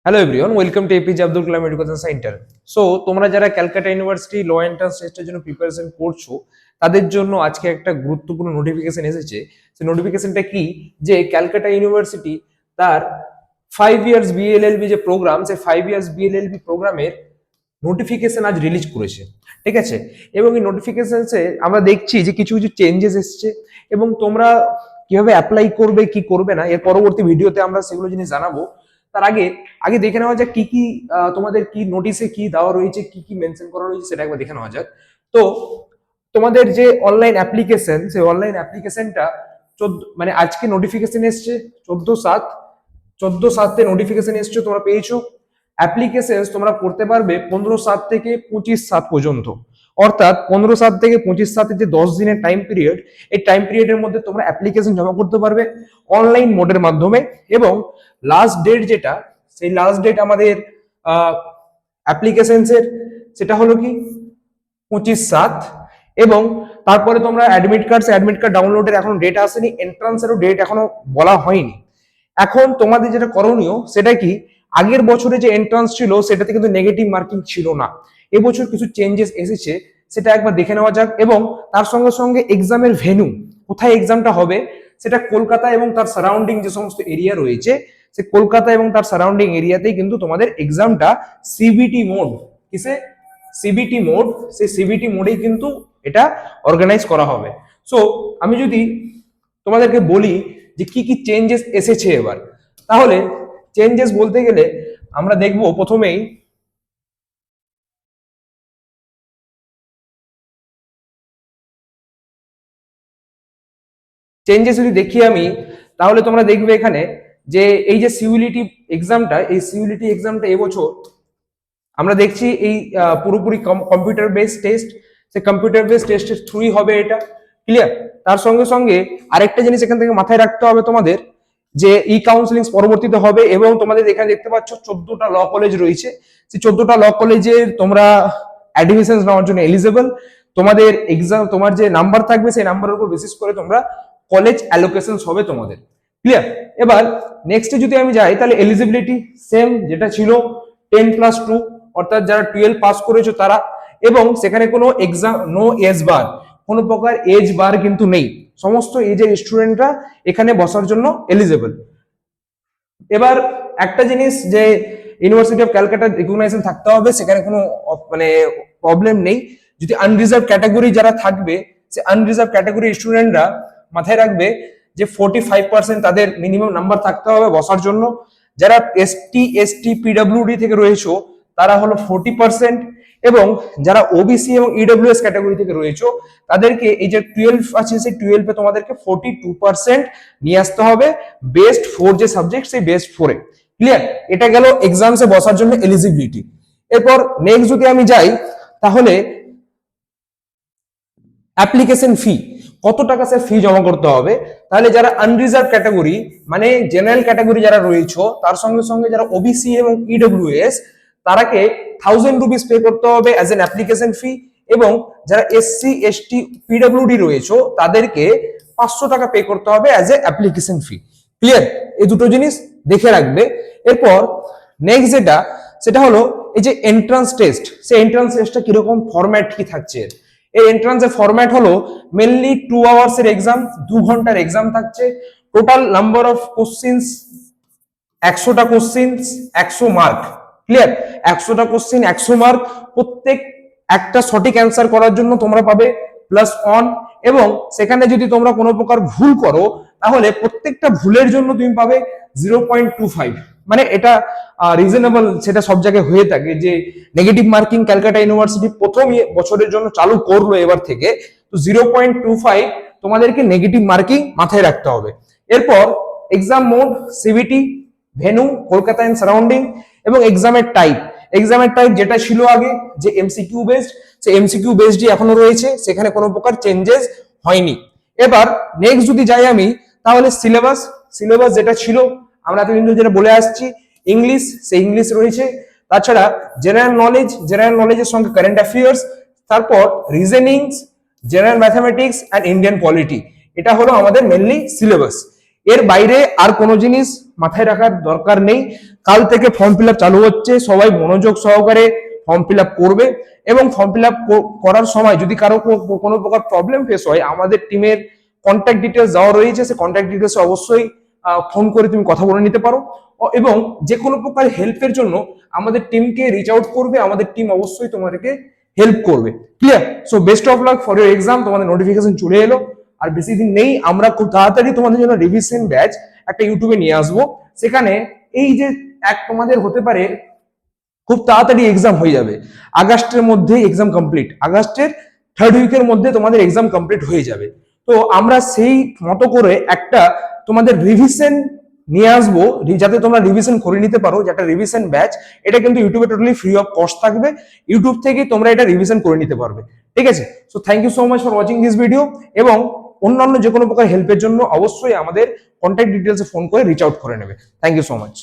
Hello everyone, welcome to APJ Abdul Kalam education centre. So তোমরা যারা Calcutta university ল entrance টেস্টের জন্য প্রিপারেশন করছো, তাদের জন্য আজকে একটা গুরুত্বপূর্ণ নোটিফিকেশন এসেছে। সেই নোটিফিকেশনটা কি, যে ক্যালকাটা ইউনিভার্সিটি তার 5 ইয়ার্স বিএলএলবি যে প্রোগ্রাম, সেই 5 ইয়ার্স বিএলএলবি প্রোগ্রামের নোটিফিকেশন আজ রিলিজ করেছে। ঠিক আছে, এবং এই নোটিফিকেশনসে আমরা দেখছি যে কিছু কিছু চেঞ্জেস এসছে, এবং তোমরা কিভাবে অ্যাপ্লাই করবে কি করবে না এর পরবর্তী ভিডিওতে আমরা সেগুলো জিনিস জানাবো। তার আগে আগে দেখে নেওয়া যাক কি কি তোমাদের কি নোটিশে কি দেওয়া রয়েছে, কি কি মেনশন করা রয়েছে, সেটা একবার দেখে নেওয়া যাক। তো তোমাদের যে অনলাইন অ্যাপ্লিকেশন, সেই অনলাইন অ্যাপ্লিকেশনটা মানে আজকে নোটিফিকেশন এসছে 14/7, 14/7 নোটিফিকেশন এসছে, তোমরা পেয়েছো। অ্যাপ্লিকেশন তোমরা করতে পারবে 15/7 থেকে 25/7 পর্যন্ত, অর্থাৎ 15/7 থেকে 25/7 যে 10 দিনের টাইম পিরিয়ড, এই টাইম পিরিয়ডের মধ্যে তোমরা অ্যাপ্লিকেশন জমা করতে পারবে অনলাইন মোডের মাধ্যমে। এবং লাস্ট ডেট যেটা, সেই লাস্ট ডেট আমাদের অ্যাপ্লিকেশনসের সেটা হলো কি 25/7। এবং তারপরে তোমরা অ্যাডমিট কার্ড ডাউনলোডের এখন ডেট আসেনি, এন্ট্রান্সেরও ডেট এখনো বলা হয়নি। এখন তোমাদের যেটা করণীয় সেটা কি, আগের বছরে যে এন্ট্রান্স ছিল সেটাতে কিন্তু নেগেটিভ মার্কিং ছিল না, এবছর কিছু চেঞ্জেস এসেছে, সেটা একবার দেখে নেওয়া যাক। এবং তার সঙ্গে সঙ্গে এক্সামের ভেন্যু, কোথায় এক্সামটা হবে, সেটা কলকাতা এবং তার সারাউন্ডিং যে সমস্ত এরিয়া রয়েছে, সে কলকাতা এবং তার সারাউন্ডিং এরিয়াতেই কিন্তু তোমাদের এক্সামটা সিবিটি মোড, কিসে সিবিটি মোড, সেই সিবিটি মোডেই কিন্তু এটা অর্গানাইজ করা হবে। সো আমি যদি তোমাদেরকে বলি যে কি কি চেঞ্জেস এসেছে এবার, তাহলে চেঞ্জেস বলতে গেলে আমরা দেখব প্রথমেই চেঞ্জেস যদি দেখি আমি, তাহলে তোমরা দেখবে এখানে যে এই যে সিউলিটি এক্সামটা, এই সিউলিটি এক্সামটা এবছর আমরা দেখছি এই পুরোপুরি কম্পিউটার বেসড টেস্ট, সে কম্পিউটার বেসড টেস্টের থ্রুই হবে এটা, ক্লিয়ার। তার সঙ্গে সঙ্গে আরেকটা জিনিস এখান থেকে মাথায় রাখতে হবে তোমাদের, যে ই কাউন্সিলিং পরবর্তীতে হবে। এবং তোমাদের এখানে দেখতে পাচ্ছ 14টা ল কলেজ রয়েছে, সেই 14টা ল কলেজে তোমরা অ্যাডমিশন নেওয়ার জন্য এলিজিবল। তোমাদের এক্সাম, তোমার যে নাম্বার থাকবে সেই নাম্বারের উপর বেসিস করে তোমরা কলেজ অ্যালোকেশন হবে তোমাদের, ক্লিয়ার। এবার নেক্সটে যদি আমি যাই, তাহলে এলিজিবিলিটি সেম যেটা ছিল 10+2, অর্থাৎ যারা 12 পাস করেছো তারা। এবং সেখানে কোনো এক্সাম, নো এজ বার, কোনো প্রকার এজ বার কিন্তু নেই, সমস্ত এজের স্টুডেন্টরা এখানে বসার জন্য এলিজিবল। এবার একটা জিনিস, যে ইউনিভার্সিটি অফ ক্যালকাটা রিকগনাইজেশন থাকতে হবে, সেখানে কোনো মানে প্রবলেম নেই। যদি আনরিজার্ভ ক্যাটাগরি যারা থাকবে, সে আনরিজার্ভ ক্যাটাগরি স্টুডেন্টরা মাথায় রাখবে যে 45% তাদের মিনিমাম নাম্বার থাকতে হবে বসার জন্য। যারা এসটি এসটি পিডব্লিউডি থেকে রয়েছে তারা হলো 40%, এবং যারা ওবিসি এবং ইডব্লিউএস ক্যাটাগরি থেকে রয়েছে তাদেরকে এই যে 12 আছে, সেই 12-এ তোমাদেরকে 42% নিয়ে আসতে হবে বেস্ট 4 যে সাবজেক্ট, সেই বেস্ট 4-এ, ক্লিয়ার। এটা গেল এক্সামসে বসার জন্য এলিজিবিলিটি। এরপর নেক্সট যদি আমি যাই, তাহলে অ্যাপ্লিকেশন ফি, কত টাকা স্যার ফি জমা করতে হবে। তাহলে যারা আনরিজার্ভ ক্যাটাগরি, মানে জেনারেল ক্যাটাগরি যারা রয়েছে, তার সঙ্গে সঙ্গে যারা ওবিসি এবং ইডব্লিউএস, তারাকে 1000 রুপিস পে করতে হবে অ্যাজ এন অ্যাপ্লিকেশন ফি। এবং যারা এসসি এসটি পিডব্লিউডি রয়েছে তাদেরকে 500 টাকা পে করতে হবে as a application fee, clear. এই দুটো জিনিস দেখে রাখবে। এরপর নেক্সট যেটা, সেটা হলো এই যে এন্ট্রান্স টেস্ট, সেই এন্ট্রান্স টেস্টটা কিরকম ফরম্যাট কি থাকছে। এই এন্ট্রান্সের ফরম্যাট হলো মেনলি 2 আওয়ার্স এর এক্সাম, 2 ঘন্টার এক্সাম থাকছে। টোটাল নাম্বার অফ কোশ্চিনস 100টা কোশ্চিনস, 100 মার্ক, ক্লিয়ার। 100টা কোশ্চিন 100 মার্ক, প্রত্যেক একটা সঠিক অ্যান্সার করার জন্য তোমরা পাবে +1। এবং সেখানে যদি তোমরা কোনো প্রকার ভুল করো, তাহলে প্রত্যেকটা ভুলের জন্য তুমি পাবে 0.25। মানে এটা রিজনেবল, সেটা সব জায়গায় হয়ে থাকে যে নেগেটিভ মার্কিং ক্যালকাটা ইউনিভার্সিটি প্রথম বছরের জন্য চালু করলো এবার থেকে, তো 0.25 তোমাদেরকে নেগেটিভ মার্কিং মাথায় রাখতে হবে। এরপর exam mode, CBT, venue Kolkata and surrounding, এবং এক্সামের টাইপ। এক্সামের টাইপ যেটা ছিল আগে যে এমসিকিউ বেসড, সেই এমসিকিউ বেসডই এখনো রয়েছে, সেখানে কোনো প্রকার চেঞ্জেস হয়নি। এবার নেক্সট যদি যাই আমি, তাহলে সিলেবাস, সিলেবাস যেটা ছিল আমরা এতদিন যেটা বলে আসছি, ইংলিশ, সেই ইংলিশ রয়েছে। তাছাড়া জেনারেল নলেজ, জেনারেল নলেজের সঙ্গে কারেন্ট অ্যাফেয়ার্স, তারপর reasonings, general mathematics and Indian polity, এটা হলো আমাদের মেনলি সিলেবাস। এর বাইরে আর কোনো জিনিস মাথায় রাখার দরকার নেই। কাল থেকে ফর্ম ফিল আপ চালু হচ্ছে, সবাই মনোযোগ সহকারে ফর্ম ফিল আপ করবে এবং ফর্ম ফিল আপ করার সময় যদি কারো কোনো প্রকার প্রবলেম ফেস হয়, আমাদের টিমের কন্ট্যাক্ট ডিটেলস দেওয়া রয়েছে, সেই কন্ট্যাক্ট ডিটেলসে অবশ্যই ফোন করে তুমি কথা বলে নিতে পারো এবং যে কোনো প্রকার হেল্পের জন্য আমাদের টিমকে রিচ আউট করবে, আমাদের টিম অবশ্যই তোমাদেরকে হেল্প করবে। Clear? So best of luck for your exam. তোমাদের নোটিফিকেশন চলে এলো, আর বেশি দিন নেই, আমরা খুব তাড়াতাড়ি তোমাদের জন্য রিভিশন ব্যাচ একটা ইউটিউবে নিয়ে আসবো। সেখানে এই যে তোমাদের হতে পারে খুব তাড়াতাড়ি এক্সাম হয়ে যাবে, আগস্টের মধ্যেই এক্সাম কমপ্লিট, আগস্টের 3rd উইকের মধ্যে তোমাদের এক্সাম কমপ্লিট হয়ে যাবে। তো আমরা সেই মতো করে একটা তোমাদের রিভিশন নিয়ে আসবো, যাতে তোমরা রিভিশন করে নিতে পারো, যেটা রিভিশন ব্যাচ। এটা কিন্তু ইউটিউবে টোটালি ফ্রি অফ কস্ট থাকবে, ইউটিউব থেকে তোমরা এটা রিভিশন করে নিতে পারবে। ঠিক আছে? So thank you so much for watching this video, এবং অন্যান্য যে কোনো প্রকার হেল্পের জন্য অবশ্যই আমাদের কন্ট্যাক্ট ডিটেলসে ফোন করে রিচ আউট করে নেবে। Thank you so much.